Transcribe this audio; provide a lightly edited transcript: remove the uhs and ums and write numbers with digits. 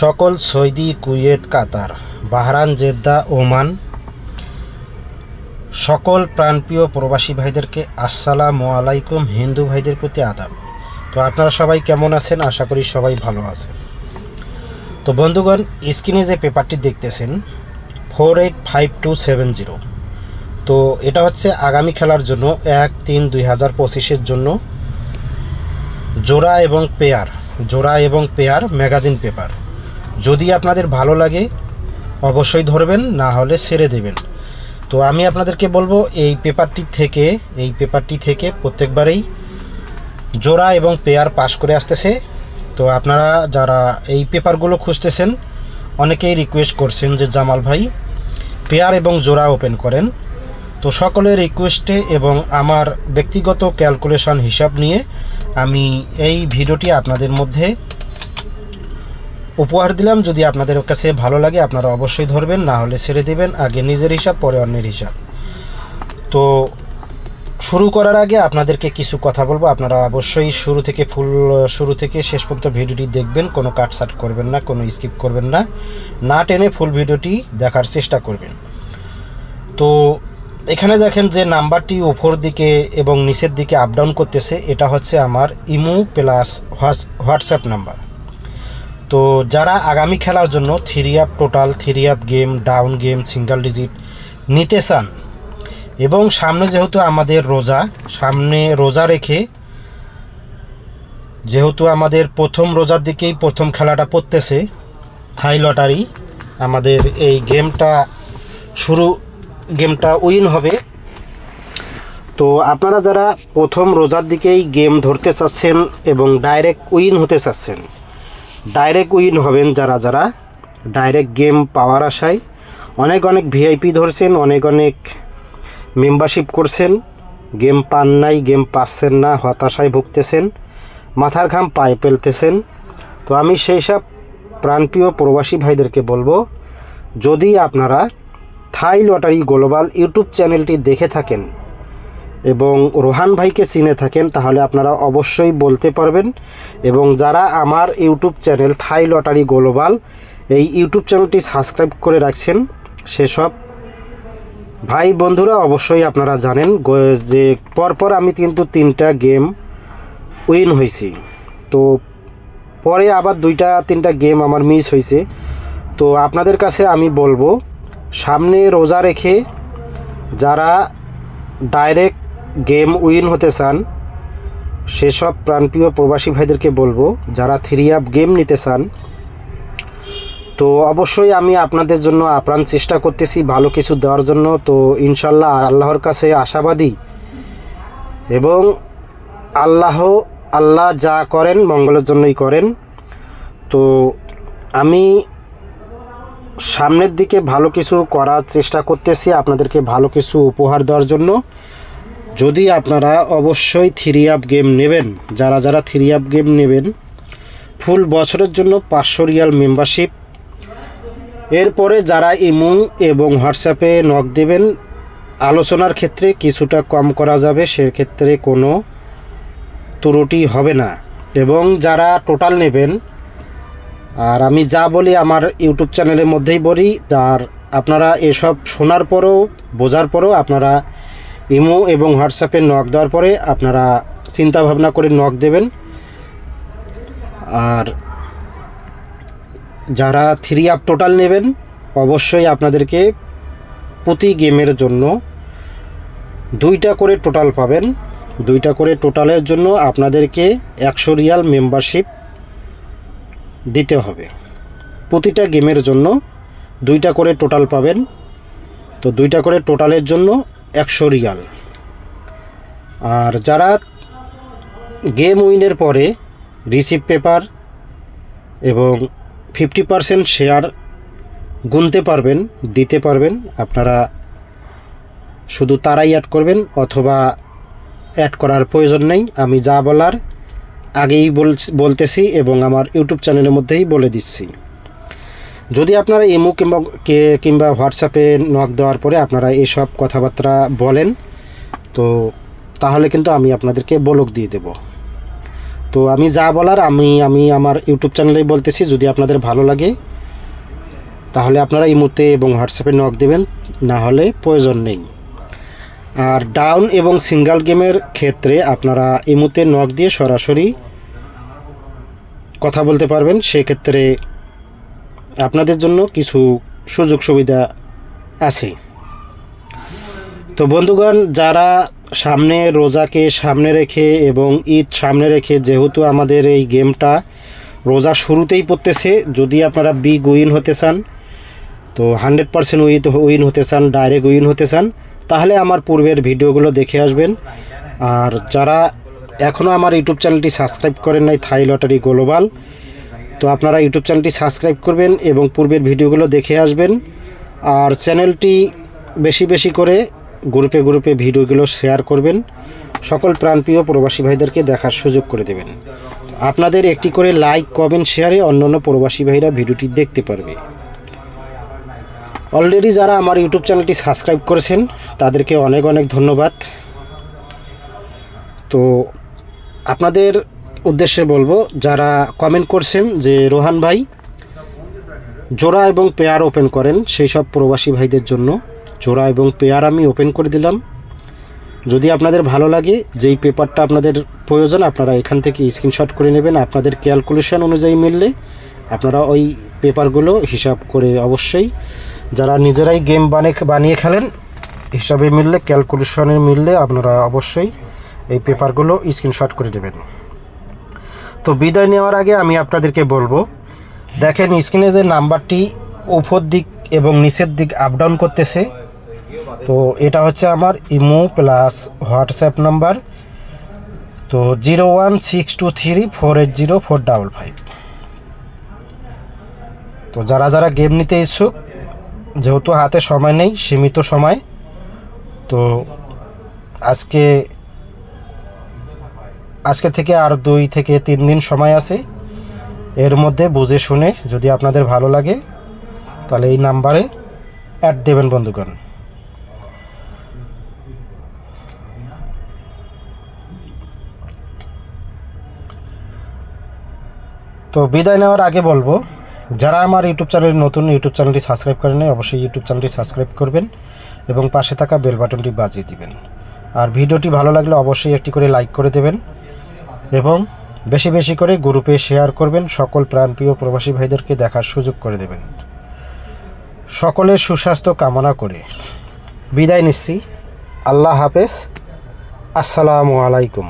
সকল Saudi, Kuwait, কাতার, বাহরান, Jeddah, Oman সকল প্রাণপ্রিয় প্রবাসী ভাইদেরকে আসসালামু আলাইকুম। হিন্দু ভাইদের প্রতি আদাব। তো আপনারা সবাই কেমন আছেন? আশা করি সবাই ভালো আছেন। তো বন্ধুগণ, স্ক্রিনে যে পেপারটি দেখতেছেন 485270, তো এটা হচ্ছে আগামী খেলার জন্য 1-3-2025-এর জন্য জোড়া এবং পেয়ার ম্যাগাজিন পেপার। যদি আপনাদের ভালো লাগে অবশ্যই ধরবেন, না হলে ছেড়ে দেবেন। তো আমি আপনাদেরকে বলবো এই পেপারটি থেকে প্রত্যেকবারেই জোড়া এবং পেয়ার পাস করে আসতেছে। তো আপনারা যারা এই পেপারগুলো খুঁজতেছেন, অনেকেই রিকোয়েস্ট করছেন যে জামাল ভাই পেয়ার এবং জোড়া ওপেন করেন। তো সকলের রিকোয়েস্টে এবং আমার ব্যক্তিগত ক্যালকুলেশন হিসাব নিয়ে আমি এই ভিডিওটি আপনাদের মধ্যে উপহার দিলাম। যদি আপনাদের কাছে ভালো লাগে আপনারা অবশ্যই ধরবেন, না হলে ছেড়ে দেবেন। আগে নিজের হিসাব, পরে অন্যের হিসাব। তো শুরু করার আগে আপনাদেরকে কিছু কথা বলবো। আপনারা অবশ্যই শুরু থেকে শেষ পর্যন্ত ভিডিওটি দেখবেন, কোনো কাটছাট করবেন না, কোনো স্কিপ করবেন না, না টেনে ফুল ভিডিওটি দেখার চেষ্টা করবেন। তো এখানে দেখেন যে নাম্বারটি উপর দিকে এবং নিচের দিকে আপ ডাউন করতেছে, এটা হচ্ছে আমার ইমো প্লাস হোয়াটসঅ্যাপ নাম্বার। তো যারা আগামী খেলার জন্য 3 up total, 3 up game, down game, single digit নিতে চান এবং সামনে যেহেতু আমাদের রোজা রেখে যেহেতু আমাদের প্রথম রোজার দিকেই প্রথম খেলাটা পড়তেছে থাই লটারি, আমাদের এই গেমটা উইন হবে। তো আপনারা যারা প্রথম রোজার দিকেই গেম ধরতে চাচ্ছেন এবং ডাইরেক্ট উইন হতে চাচ্ছেন, ডাইরেক্ট উইন হবেন যারা ডাইরেক্ট গেম পাওয়ার আশায় অনেক ভিআইপি ধরছেন, অনেক মেম্বারশিপ করছেন, গেম পান নাই, গেম পাচ্ছেন না, হতাশায় ভুগতেছেন, মাথার ঘাম পায়ে ফেলতেছেন। তো আমি সেই সব প্রাণপ্রিয় প্রবাসী ভাইদেরকে বলবো, যদি আপনারা থাই লটারি গ্লোবাল ইউটিউব চ্যানেলটি দেখে থাকেন এবং রোহান ভাইকে চিনে থাকেন, তাহলে আপনারা অবশ্যই বলতে পারবেন। এবং যারা আমার ইউটিউব চ্যানেল থাই লটারি গ্লোবাল এই ইউটিউব চ্যানেলটি সাবস্ক্রাইব করে রাখছেন, সেসব ভাই বন্ধুরা অবশ্যই আপনারা জানেন যে পরপর আমি কিন্তু 3টা গেম উইন হয়েছি। তো পরে আবার 2-3টা গেম আমার মিস হয়েছে। তো আপনাদের কাছে আমি বলবো, সামনে রোজা রেখে যারা ডাইরেক্ট গেম উইন হতে চান, সেসব প্রাণপ্রিয় প্রবাসী ভাইদেরকে বলবো, যারা 3 আপ গেম নিতে চান, তো অবশ্যই আমি আপনাদের জন্য আপ্রাণ চেষ্টা করতেছি ভালো কিছু দেওয়ার জন্য। তো ইনশাল্লাহ আল্লাহর কাছে আশাবাদী এবং আল্লাহ যা করেন মঙ্গলের জন্যই করেন। তো আমি সামনের দিকে ভালো কিছু করার চেষ্টা করতেছি, আপনাদেরকে ভালো কিছু উপহার দেওয়ার জন্য। যদি আপনারা অবশ্যই 3 আপ গেম নেবেন, যারা 3 আপ গেম নেবেন, ফুল বছরের জন্য 500 রিয়াল মেম্বারশিপ। এরপরে যারা ইমো এবং হোয়াটসঅ্যাপে নক দেবেন, আলোচনার ক্ষেত্রে কিছুটা কম করা যাবে, সেক্ষেত্রে কোনো ত্রুটি হবে না। এবং যারা টোটাল নেবেন, আর আমি যা বলি আমার ইউটিউব চ্যানেলের মধ্যেই বলি, আর আপনারা এসব শোনার পরেও বোঝার পরেও আপনারা ইমো এবং হোয়াটসঅ্যাপে নক দেওয়ার পরে আপনারা চিন্তা ভাবনা করে নক দেবেন। আর যারা 3 আপ টোটাল নেবেন, অবশ্যই আপনাদেরকে প্রতি গেমের জন্য 2টা করে টোটাল পাবেন। 2টা করে টোটালের জন্য আপনাদেরকে 100 রিয়াল মেম্বারশিপ দিতে হবে। প্রতিটা গেমের জন্য 2টা করে টোটাল পাবেন। তো 2টা করে টোটালের জন্য 100 রিয়াল। আর যারা গেম উইনের পরে রিসিভ পেপার এবং 50% শেয়ার গুনতে পারবেন, দিতে পারবেন, আপনারা শুধু তারাই অ্যাড করবেন, অথবা অ্যাড করার প্রয়োজন নেই। আমি যা বলার আগেই বলতেছি এবং আমার ইউটিউব চ্যানেলের মধ্যেই বলে দিচ্ছি। যদি আপনারা ইমো কিংবা হোয়াটসঅ্যাপে নক দেওয়ার পরে আপনারা এসব কথাবার্তা বলেন, তো তাহলে কিন্তু আমি আপনাদেরকে বলক দিয়ে দেব। তো আমি যা বলার আমি আমার ইউটিউব চ্যানেলেই বলতেছি। যদি আপনাদের ভালো লাগে তাহলে আপনারা ইমোতে এবং হোয়াটসঅ্যাপে নক দেবেন, না হলে প্রয়োজন নেই। আর ডাউন এবং সিঙ্গেল গেমের ক্ষেত্রে আপনারা ইমোতে নক দিয়ে সরাসরি কথা বলতে পারবেন। সেক্ষেত্রে আপনাদের জন্য কিছু সুযোগ সুবিধা আছে। তো বন্ধুগণ, যারা সামনে রোজাকে সামনে রেখে এবং ঈদ সামনে রেখে, যেহেতু আমাদের এই গেমটা রোজা শুরুতেই পড়তেছে, যদি আপনারা বিগ উইন হতে চান, তো 100% উইন হতে চান, ডাইরেক্ট উইন হতে চান, তাহলে আমার পূর্বের ভিডিওগুলো দেখে আসবেন। আর যারা এখনও আমার ইউটিউব চ্যানেলটি সাবস্ক্রাইব করেন নাই, থাই লটারি গ্লোবাল, তো আপনারা ইউটিউব চ্যানেলটি সাবস্ক্রাইব করবেন এবং পূর্বের ভিডিওগুলো দেখে আসবেন। আর চ্যানেলটি বেশি বেশি করে গ্রুপে গ্রুপে ভিডিওগুলো শেয়ার করবেন, সকল প্রাণপ্রিয় প্রবাসী ভাইদেরকে দেখার সুযোগ করে দেবেন। আপনাদের একটি করে লাইক, কমেন্ট, শেয়ারে অন্যান্য প্রবাসী ভাইরা ভিডিওটি দেখতে পারবে। অলরেডি যারা আমার ইউটিউব চ্যানেলটি সাবস্ক্রাইব করেছেন তাদেরকে অনেক অনেক ধন্যবাদ। তো আপনাদের উদ্দেশ্যে বলবো, যারা কমেন্ট করছেন যে রোহান ভাই জোড়া এবং পেয়ার ওপেন করেন, সেই সব প্রবাসী ভাইদের জন্য জোড়া এবং পেয়ার আমি ওপেন করে দিলাম। যদি আপনাদের ভালো লাগে, যেই পেপারটা আপনাদের প্রয়োজন আপনারা এখান থেকে স্ক্রিনশট করে নেবেন। আপনাদের ক্যালকুলেশন অনুযায়ী মিললে আপনারা ওই পেপারগুলো হিসাব করে, অবশ্যই যারা নিজেরাই গেম বানিয়ে খেলেন, হিসাবে মিললে, ক্যালকুলেশনে মিললে আপনারা অবশ্যই এই পেপারগুলো স্ক্রিনশট করে দেবেন। তো বিদায় নেওয়ার আগে আমি আপনাদেরকে বলবো, দেখেন স্ক্রিনে যে নাম্বারটি উপর দিক এবং নিচের দিক আপ ডাউন করতেছে, তো এটা হচ্ছে আমার ইমো প্লাস হোয়াটসঅ্যাপ নাম্বার। তো 01623480455। তো যারা যারা গেম নিতে ইচ্ছুক, যেহেতু হাতে সময় নেই, সীমিত সময়, তো আজকে থেকে আর 2 থেকে 3 দিন সময় আছে। এর মধ্যে বুঝে শুনে যদি আপনাদের ভালো লাগে তাহলে এই নাম্বারে অ্যাড দেবেন বন্ধুগণ। তো বিদায় নেওয়ার আগে বলবো, যারা আমার ইউটিউব চ্যানেল নতুন, ইউটিউব চ্যানেলটি সাবস্ক্রাইব করেন নাই, অবশ্যই ইউটিউব চ্যানেলটি সাবস্ক্রাইব করবেন এবং পাশে থাকা বেল বাটনটি বাজিয়ে দিবেন। আর ভিডিওটি ভালো লাগলে অবশ্যই একটি করে লাইক করে দেবেন এবং বেশি বেশি করে গ্রুপে শেয়ার করবেন, সকল প্রাণপ্রিয় প্রবাসী ভাইদেরকে দেখার সুযোগ করে দেবেন। সকলের সুস্বাস্থ্য কামনা করে বিদায় নিচ্ছি। আল্লাহ হাফেজ, আসসালামু আলাইকুম।